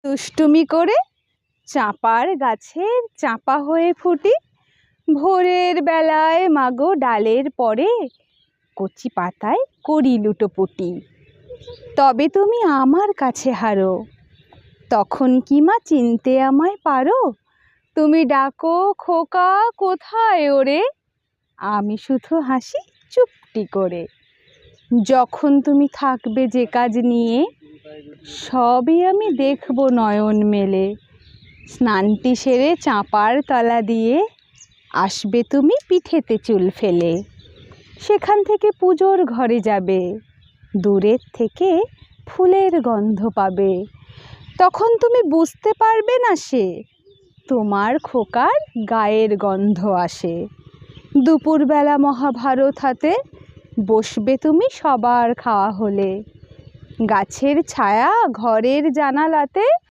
দুষ্টুমি করে চাঁপার গাছের চাঁপা হয়ে ফুটি। ভোরের বেলায় মাগো ডালের পরে কচি পাতায় করি লুটোপুটি। তবে তুমি আমার কাছে হারো, তখন কি মা চিনতে আমায় পারো? তুমি ডাকো খোকা কোথায় ওরে, আমি শুধু হাসি চুপটি করে। যখন তুমি থাকবে যে কাজ নিয়ে, সবই আমি দেখবো নয়ন মেলে। স্নানটি সেরে চাঁপার তলা দিয়ে আসবে তুমি পিঠেতে চুল ফেলে। সেখান থেকে পুজোর ঘরে যাবে, দূরের থেকে ফুলের গন্ধ পাবে। তখন তুমি বুঝতে পারবে না সে তোমার খোকার গায়ের গন্ধ আসে। দুপুরবেলা মহাভারত হাতে বসবে তুমি সবার খাওয়া হলে। গাছের ছায়া ঘরের জানালাতে